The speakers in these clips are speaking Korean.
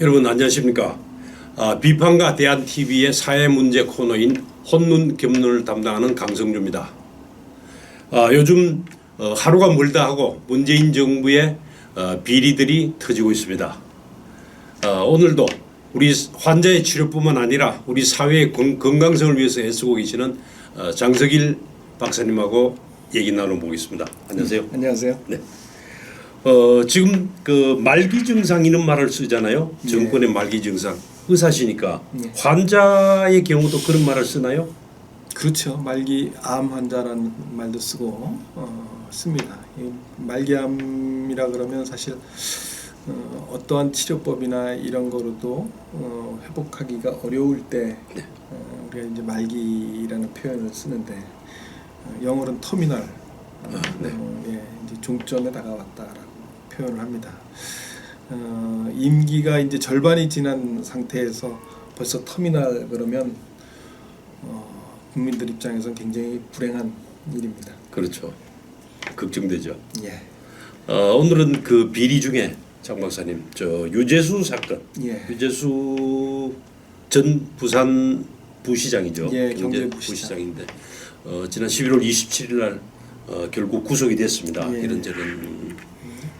여러분 안녕하십니까? 비판과 대안TV의 사회문제 코너인 혼눈 겹눈을 담당하는 강성주입니다. 요즘 하루가 멀다 하고 문재인 정부의 비리들이 터지고 있습니다. 오늘도 우리 환자의 치료뿐만 아니라 우리 사회의 건강성을 위해서 애쓰고 계시는 장석일 박사님하고 얘기 나눠보겠습니다. 안녕하세요. 안녕하세요. 네. 지금 그 말기 증상 이런 말을 쓰잖아요. 정권의 말기 증상. 의사시니까 환자의 경우도 그런 말을 쓰나요? 그렇죠. 말기 암 환자라는 말도 쓰고 씁니다. 이 말기암이라 그러면 사실 어떠한 치료법이나 이런 거로도 회복하기가 어려울 때 우리가 이제 말기라는 표현을 쓰는데 영어로는 터미널, 이제 종점에 다가왔다라고 표현을 합니다. 임기가 이제 절반이 지난 상태에서 벌써 터미널 그러면 국민들 입장에서는 굉장히 불행한 일입니다. 그렇죠. 걱정되죠. 예. 오늘은 그 비리 중에 장 박사님, 저 유재수 사건, 유재수 전 부산 부시장이죠. 경제부시장인데 지난 11월 27일 날 결국 구속이 됐습니다. 이런저런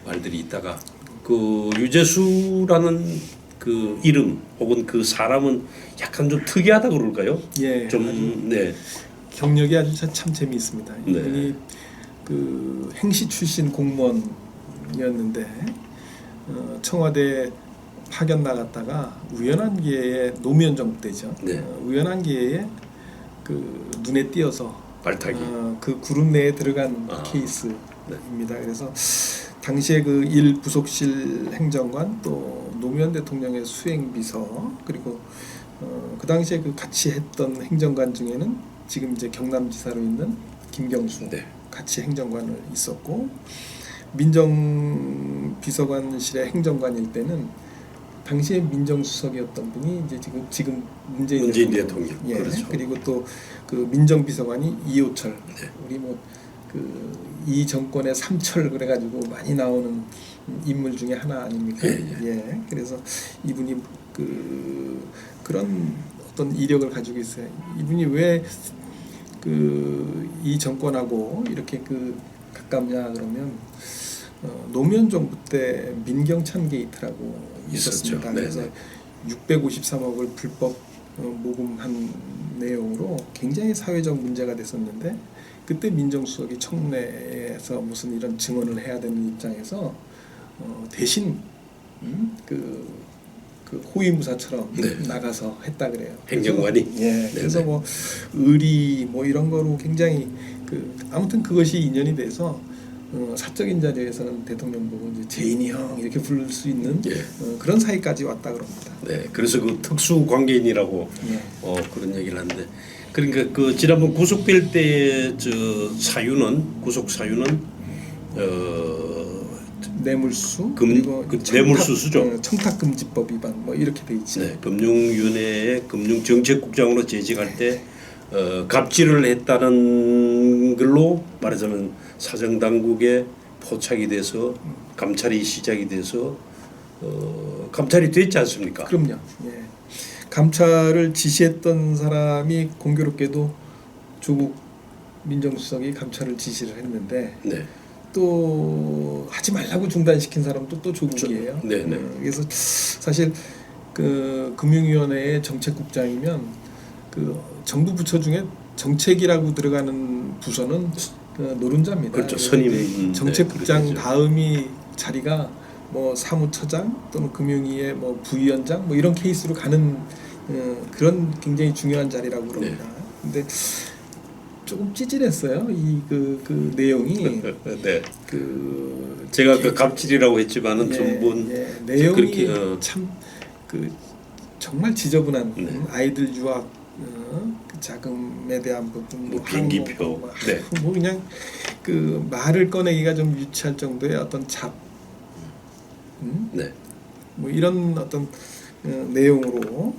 말들이 있다가 그 유재수라는 그 이름 혹은 그 사람은 약간 좀 특이하다 그럴까요? 예. 좀 경력이 아주 참 재미있습니다. 이분이 그 행시 출신 공무원이었는데 청와대 파견 나갔다가 우연한 기회에 노무현 정부 때죠. 우연한 기회에 그 눈에 띄어서 발탁이 그 그룹 내에 들어간 케이스입니다. 그래서 당시에 그 일 부속실 행정관 또 노무현 대통령의 수행비서 그리고 그 당시에 그 같이 했던 행정관 중에는 지금 이제 경남지사로 있는 김경수 같이 행정관을 있었고 민정비서관실의 행정관일 때는 당시에 민정수석이었던 분이 이제 지금 문재인 대통령. 그렇죠. 그리고 또 그 민정비서관이 이호철. 우리 뭐 그 이 정권의 삼철 그래가지고 많이 나오는 인물 중에 하나 아닙니까? 그래서 이분이 그런 어떤 이력을 가지고 있어요. 이분이 왜 이 정권하고 이렇게 가깝냐 그러면 노무현 정부 때 민경찬 게이트라고 있었습니다. 그래서 653억을 불법 모금한 내용으로 굉장히 사회적 문제가 됐었는데 그때 민정수석이 청문회에서 무슨 이런 증언을 해야 되는 입장에서 대신 그 호위무사처럼 나가서 했다 그래요. 행정관이. 그래서 뭐 의리 뭐 이런 거로 굉장히 아무튼 그것이 인연이 돼서 사적인 자리에서는 대통령 보고 이제 제인이 형 이렇게 부를 수 있는 그런 사이까지 왔다 그럽니다. 그래서 그 특수 관계인이라고 그런 얘기를 하는데 그러니까 그 지난번 구속될 때 저 구속 사유는 뇌물수 그리고 뇌물수수죠. 청탁금지법 위반 뭐 이렇게 돼 있죠. 금융위원회의 금융정책국장으로 재직할 때 갑질을 했다는 걸로 말하자면 사정당국에 포착이 돼서 감찰이 시작이 돼서 감찰이 됐지 않습니까? 그럼요. 감찰을 지시했던 사람이 공교롭게도 조국 민정수석이 감찰을 지시를 했는데 또 하지 말라고 중단시킨 사람도 또 조국이에요. 그래서 사실 그 금융위원회의 정책국장이면 그 정부 부처 중에 정책이라고 들어가는 부서는 노른자입니다. 그렇죠. 선임 정책국장 다음이 자리가 뭐 사무처장 또는 금융위의 뭐 부위원장 뭐 이런 케이스로 가는 그런 굉장히 중요한 자리라고 그럽니다. 근데 조금 찌질했어요. 그 내용이 제가 그 갑질이라고 했지만은 전부 내용이 참 정말 지저분한 아이들 유학 자금에 대한 부분 뭐 비행기표 뭐 그냥 그 말을 꺼내기가 좀 유치할 정도의 어떤 뭐 이런 어떤 내용으로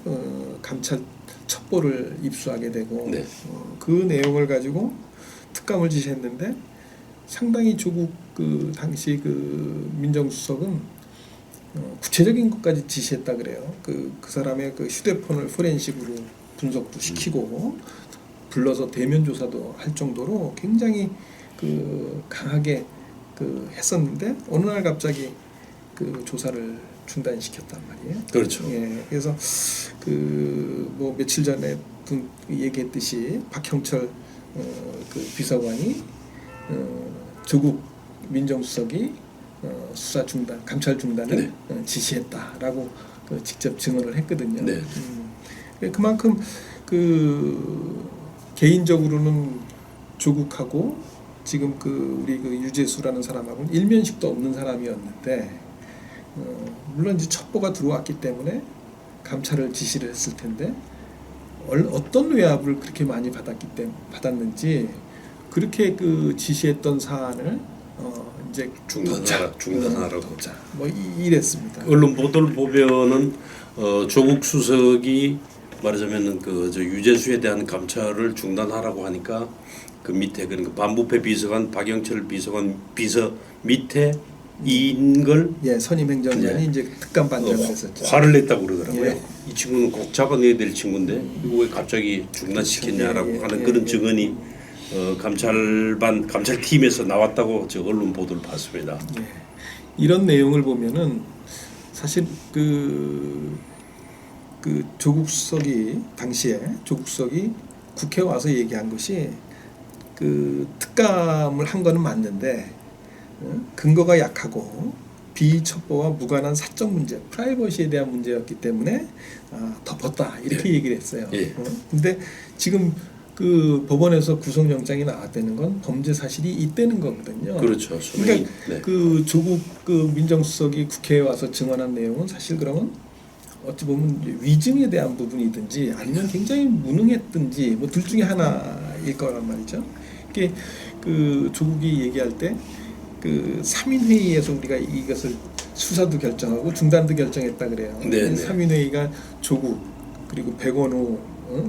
감찰 첩보를 입수하게 되고 그 내용을 가지고 특감을 지시했는데 상당히 조국 그 당시 그 민정수석은 구체적인 것까지 지시했다 그래요. 그 사람의 그 휴대폰을 포렌식으로 분석도 시키고 불러서 대면 조사도 할 정도로 굉장히 그 강하게 그 했었는데 어느 날 갑자기 그 조사를 중단시켰단 말이에요. 그렇죠. 예, 그래서 그 뭐 며칠 전에 얘기했듯이 박형철 그 비서관이 조국 민정수석이 수사 중단, 감찰 중단을 지시했다라고 그 직접 증언을 했거든요. 네. 그만큼 그 개인적으로는 조국하고 지금 그 우리 그 유재수라는 사람하고는 일면식도 없는 사람이었는데 물론 이제 첩보가 들어왔기 때문에 감찰을 지시를 했을 텐데 어떤 외압을 그렇게 많이 받았는지 그렇게 그 지시했던 사안을 이제 중단하라고. 뭐 이랬습니다. 언론 보도를 보면은 조국 수석이 말하자면은 저 유재수에 대한 감찰을 중단하라고 하니까 그 밑에 그러니까 반부패 비서관 박영철 비서관 비서 밑에 이인걸 선임 행정관이 이제 특감 반장을 했었죠. 화를 냈다고 그러더라고요. 이 친구는 꼭 잡아내야 될 친구인데 이거 왜 갑자기 중단시켰냐라고 하는 그런 증언이 감찰팀에서 나왔다고 저 언론 보도를 봤습니다. 이런 내용을 보면은 사실 그 조국 수석이 당시에 조국 수석이 국회에 와서 얘기한 것이 그 특감을 한 거는 맞는데 근거가 약하고 비첩보와 무관한 사적 문제, 프라이버시에 대한 문제였기 때문에 덮었다 이렇게 얘기를 했어요. 근데 지금 그 법원에서 구속영장이 나왔다는 건 범죄 사실이 있다는 거거든요. 그렇죠. 그러니까 그 조국 그 민정수석이 국회에 와서 증언한 내용은 사실 그러면 어찌 보면 위증에 대한 부분이든지 아니면 굉장히 무능했든지 뭐 둘 중에 하나일 거란 말이죠. 이게 그 조국이 얘기할 때 그 3인 회의에서 우리가 이것을 수사도 결정하고 중단도 결정했다 그래요. 3인 회의가 조국 그리고 백원호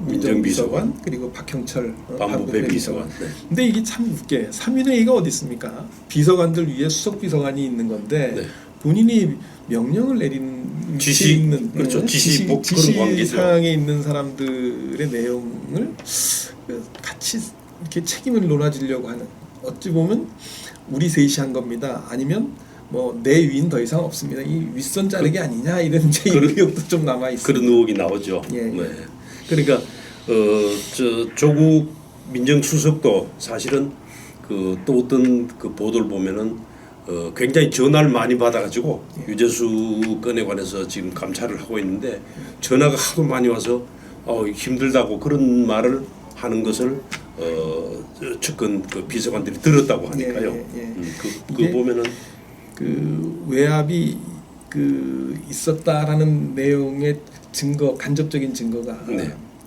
민정비서관 그리고 박형철 반부패 비서관. 근데 이게 참 웃겨. 3인 회의가 어디 있습니까? 비서관들 위에 수석 비서관이 있는 건데 본인이 명령을 내리는 지시 있는 그렇죠. 지시 사항에 있는 사람들의 내용을 같이 이렇게 책임을 논아주려고 하는 어찌 보면 우리 셋이 한 겁니다. 아니면 뭐 내 위인 더 이상 없습니다. 이 윗선 자르기 아니냐 이런 의혹도 좀 남아 있습니다. 그런 의혹이 나오죠. 그러니까 저 조국 민정수석도 사실은 그 또 어떤 그 보도를 보면은 굉장히 전화를 많이 받아가지고 유재수 건에 관해서 지금 감찰을 하고 있는데 전화가 하도 많이 와서 힘들다고 그런 말을 하는 것을 측근 그 비서관들이 들었다고 하니까요. 그거 보면은 그 외압이 그 있었다라는 내용의 증거, 간접적인 증거가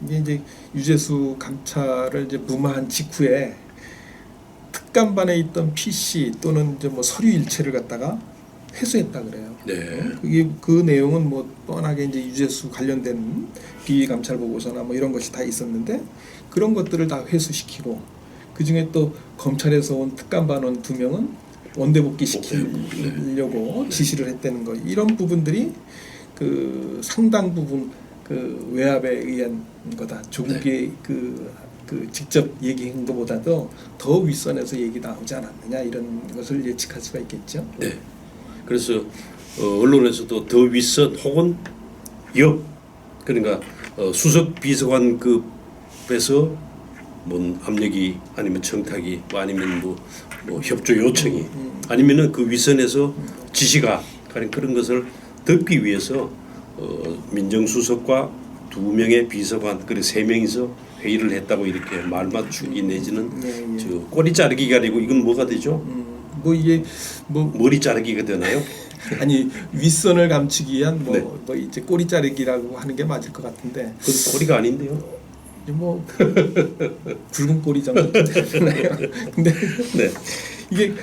이게 이제 유재수 감찰을 이제 무마한 직후에 특감반에 있던 PC 또는 이제 뭐 서류 일체를 갖다가 회수했다 그래요. 그게 그 내용은 뭐 뻔하게 이제 유재수 관련된 비위 감찰 보고서나 뭐 이런 것이 다 있었는데 그런 것들을 다 회수시키고 그 중에 또 검찰에서 온 특감반원 2명은 원대복귀 시키려고 지시를 했다는 거. 이런 부분들이 그 상당 부분 그 외압에 의한 거다. 조국이 그 직접 얘기한 것보다도 더 윗선에서 얘기 나오지 않았느냐 이런 것을 예측할 수가 있겠죠. 그래서 언론에서도 더 윗선 혹은 옆 그러니까 수석 비서관급에서 뭐 압력이 아니면 청탁이 아니면 뭐 협조 요청이 아니면은 그 윗선에서 지시가 가령 그런 것을 덮기 위해서 민정수석과 2명의 비서관 그리고 3명이서 회의를 했다고 이렇게 말 맞추기 내지는 저 꼬리 자르기가 아니고 이건 뭐가 되죠? 뭐 이게 뭐 머리 자르기가 되나요? 아니 윗선을 감추기 위한 뭐 이제 꼬리 자르기라고 하는 게 맞을 것 같은데 그 꼬리가 아닌데요. 뭐 굵은 꼬리 정도 되나요? 근데 이게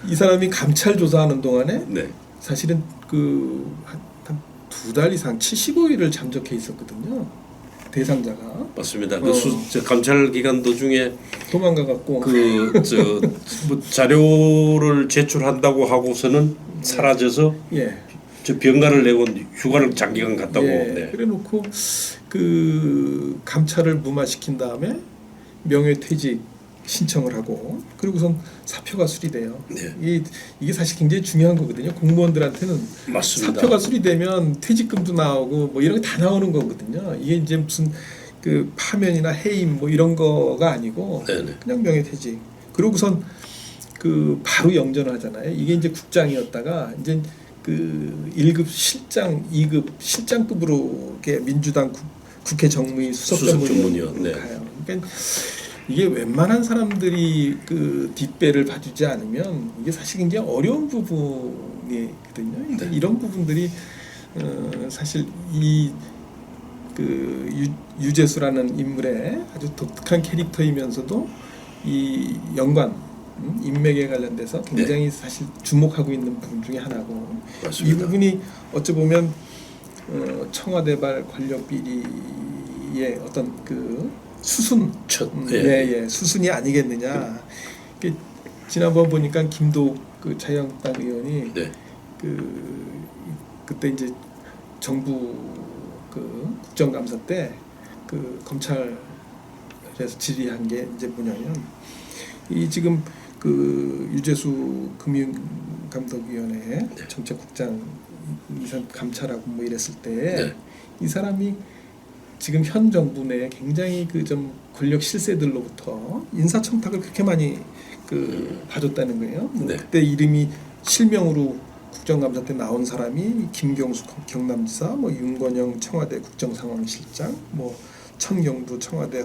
이 사람이 감찰 조사하는 동안에 사실은 그 한 2달 이상 75일을 잠적해 있었거든요. 대상자가 맞습니다. 저 감찰 기간 도중에 도망가 갖고 뭐 자료를 제출한다고 하고서는 사라져서 저 병가를 내고 휴가를 장기간 갔다고. 네. 그래놓고 그 감찰을 무마시킨 다음에 명예퇴직 신청을 하고 그리고선 사표가 수리돼요. 네. 이게 사실 굉장히 중요한 거거든요. 공무원들한테는 맞습니다. 사표가 수리되면 퇴직금도 나오고 뭐 이런 게 다 나오는 거거든요. 이게 이제 무슨 그 파면이나 해임 뭐 이런 거가 아니고 네네. 그냥 명예퇴직. 그러고선 그 바로 영전을 하잖아요. 이게 이제 국장이었다가 이제 그 1급 실장, 2급 실장급으로 이렇게 민주당 국회 정무위 수석 전문위원 네. 가요. 그러니까 이게 웬만한 사람들이 그 뒷배를 봐주지 않으면 이게 사실 굉장히 어려운 부분이거든요. 네. 이런 부분들이 사실 이 그 유재수라는 인물의 아주 독특한 캐릭터이면서도 이 연관 인맥에 관련돼서 굉장히 사실 주목하고 있는 부분 중에 하나고 맞습니다. 이 부분이 어찌 보면 청와대발 권력 비리의 어떤 그 수순 수순이 아니겠느냐. 지난번 보니까 김도욱 그 자유한국당 의원이 네. 그때 이제 정부 그 국정감사 때 그 검찰에서 질의한 게 이제 뭐냐면 이 지금 그 유재수 금융감독위원회 정책국장 이산 감찰하고 뭐 이랬을 때 이 사람이 지금 현 정부 내에 굉장히 그 좀 권력 실세들로부터 인사청탁을 그렇게 많이 그 봐줬다는 거예요. 뭐 그때 이름이 실명으로 국정감사 때 나온 사람이 김경수 경남지사, 뭐 윤건영 청와대 국정상황실장, 뭐 청경두 청와대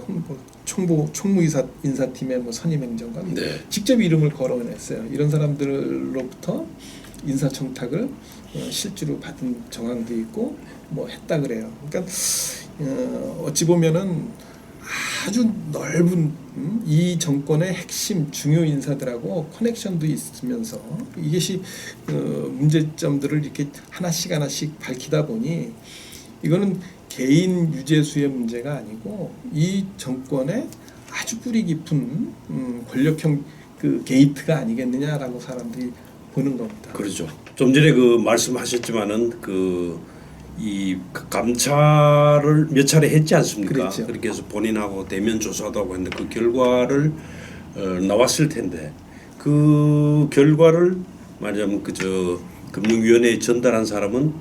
총무이사 인사팀의 뭐 선임행정관 직접 이름을 거론했어요. 이런 사람들로부터 인사청탁을 실제로 받은 정황도 있고 뭐 했다 그래요. 그러니까 어찌 보면은 아주 넓은 이 정권의 핵심 중요 인사들하고 커넥션도 있으면서 이것이 문제점들을 이렇게 하나씩 밝히다 보니 이거는 개인 유재수의 문제가 아니고 이 정권의 아주 뿌리 깊은 권력형 그 게이트가 아니겠느냐라고 사람들이 보는 겁니다. 그렇죠. 좀 전에 그 말씀하셨지만은 이 감찰을 몇 차례 했지 않습니까? 그렇죠. 그렇게 해서 본인하고 대면 조사도 하고 했는데 그 결과를 나왔을 텐데 그 결과를 말하자면 그저 금융위원회에 전달한 사람은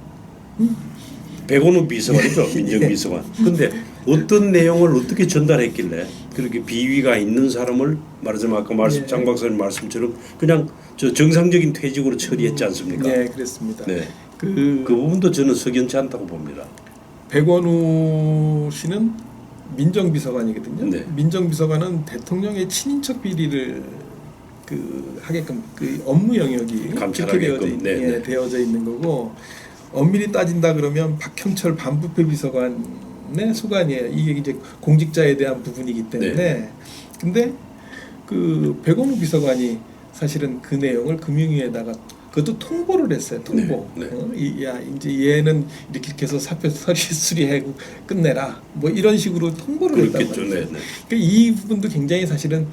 백원우 비서관이죠. 민정비서관. 근데 어떤 내용을 어떻게 전달했길래 그렇게 비위가 있는 사람을 말하자면 아까 장 박사님 말씀처럼 그냥 저 정상적인 퇴직으로 처리했지 않습니까? 네, 그렇습니다. 네. 그 부분도 저는 석연치 않다고 봅니다. 백원우 씨는 민정비서관이거든요. 네. 민정비서관은 대통령의 친인척 비리를 그 하게끔 그 업무 영역이 감찰하게끔 되어져 있는 거고 엄밀히 따진다 그러면 박형철 반부패 비서관의 소관이에요. 이게 이제 공직자에 대한 부분이기 때문에 근데 그 백원우 비서관이 사실은 그 내용을 금융위에다가 그것도 통보를 했어요. 통보. 야 이제 얘는 이렇게 해서 사표 수리하고 끝내라. 뭐 이런 식으로 통보를 했단 말이죠. 그러니까 이 부분도 굉장히 사실은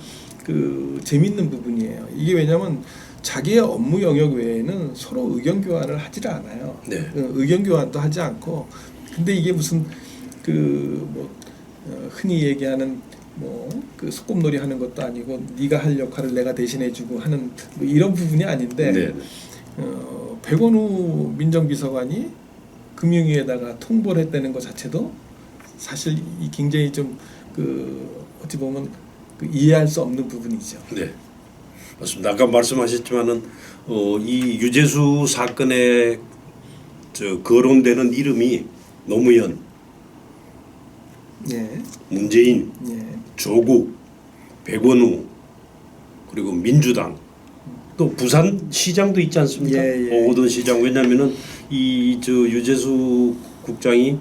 그 재밌는 부분이에요. 이게 왜냐하면 자기의 업무 영역 외에는 서로 의견 교환을 하지를 않아요. 의견 교환도 하지 않고. 근데 이게 무슨 그 뭐 흔히 얘기하는 뭐 그 소꿉놀이 하는 것도 아니고 네가 할 역할을 내가 대신해주고 하는 뭐 이런 부분이 아닌데. 백원우 민정비서관이 금융위에다가 통보를 했다는 것 자체도 사실 굉장히 좀 그 어찌 보면 그 이해할 수 없는 부분이죠. 네, 맞습니다. 아까 말씀하셨지만은 이 유재수 사건에 저 거론되는 이름이 노무현, 문재인, 조국, 백원우 그리고 민주당. 또 부산 시장도 있지 않습니까? 오거돈 시장. 왜냐하면은 이 저 유재수 국장이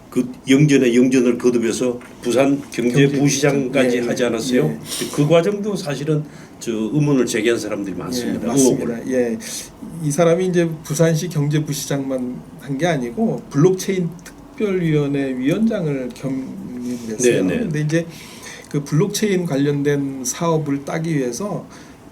그 영전을 거듭해서 부산 경제부시장까지 하지 않았어요? 그 과정도 사실은 저 의문을 제기한 사람들이 많습니다. 맞습니다. 이 사람이 이제 부산시 경제부시장만 한 게 아니고 블록체인 특별위원회 위원장을 겸임했어요. 근데 이제 그 블록체인 관련된 사업을 따기 위해서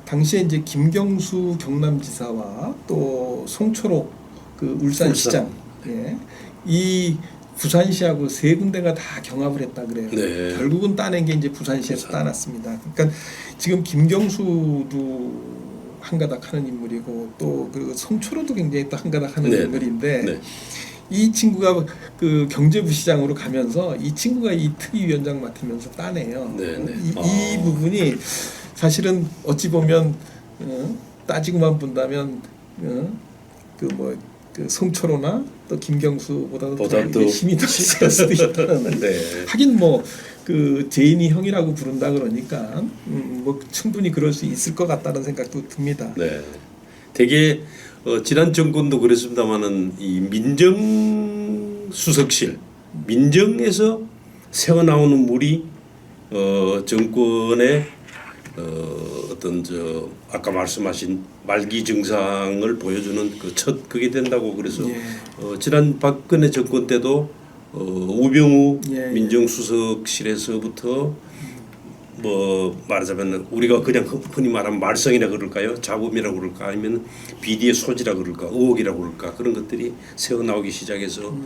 당시에 이제 김경수 경남지사와 또 송철호 그 울산시장, 예, 이 부산시하고 세 군데가 다 경합을 했다 그래요. 네. 결국은 따낸 게 이제 부산시에서 따놨습니다. 그러니까 지금 김경수도 한가닥 하는 인물이고 또 그 송철호도 굉장히 또 한가닥 하는 네. 인물인데 네. 이 친구가 그 경제부시장으로 가면서 이 친구가 이 특위위원장 맡으면서 따내요. 네, 네. 이 부분이 사실은 어찌 보면 따지고만 본다면 그 송철호나 또 김경수보다도 더 힘이 더 있을 수도 있다는. 네. 하긴 뭐 그 제인이 형이라고 부른다 그러니까 뭐 충분히 그럴 수 있을 것 같다는 생각도 듭니다. 네. 되게 지난 정권도 그랬습니다만은 이 민정수석실, 민정에서 새어 나오는 물이 정권의 어떤 저 아까 말씀하신 말기 증상을 보여주는 그 첫 그게 된다고 그래서 예. 지난 박근혜 정권 때도 우병우 예, 예. 민정수석실에서부터 뭐 말하자면 우리가 그냥 흔히 말하면 말썽이라 그럴까요? 잡음이라 그럴까 아니면 비리의 소지라 그럴까 의혹이라 그럴까 그런 것들이 새어 나오기 시작해서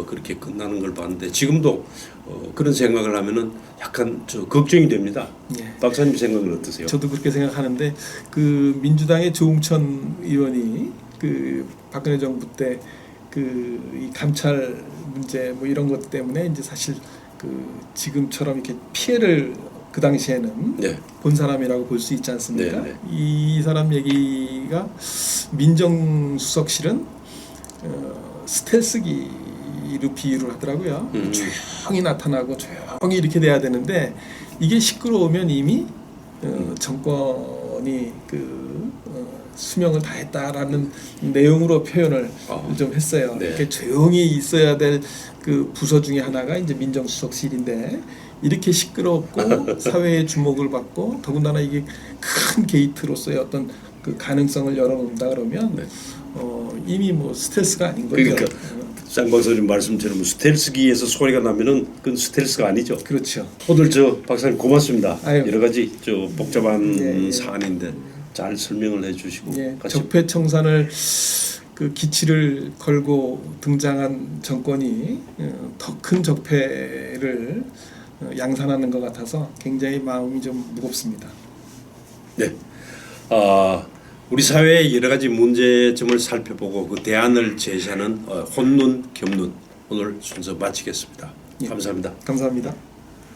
그렇게 끝나는 걸 봤는데 지금도 그런 생각을 하면은 약간 저 걱정이 됩니다. 예. 박사님 생각은 어떠세요? 저도 그렇게 생각하는데 그 민주당의 조웅천 의원이 그 박근혜 정부 때 그 이 감찰 문제 뭐 이런 것 때문에 이제 사실 그 지금처럼 이렇게 피해를 그 당시에는 네. 본 사람이라고 볼 수 있지 않습니까? 네, 네. 이 사람 얘기가 민정수석실은 스텔스기로 비유를 하더라고요. 조용히 나타나고 조용히 이렇게 돼야 되는데 이게 시끄러우면 이미 정권이 수명을 다했다라는 내용으로 표현을 좀 했어요. 네. 이렇게 조용히 있어야 될 그 부서 중에 하나가 이제 민정수석실인데 이렇게 시끄럽고 사회의 주목을 받고 더군다나 이게 큰 게이트로서의 어떤 그 가능성을 열어놓는다 그러면 네. 이미 뭐 스텔스가 아닌 거죠. 그러니까 장 박사님 말씀처럼 스텔스기에서 소리가 나면은 그건 스텔스가 아니죠. 그렇죠. 오늘 저 박사님 고맙습니다. 아유. 여러 가지 저 복잡한 예, 예. 사안인데 잘 설명을 해주시고 예, 같이 적폐청산을 그 기치를 걸고 등장한 정권이 더 큰 적폐를 양산하는 것 같아서 굉장히 마음이 좀 무겁습니다. 네, 우리 사회의 여러 가지 문제점을 살펴보고 그 대안을 제시하는 혼론 겸론 오늘 순서 마치겠습니다. 예. 감사합니다. 감사합니다.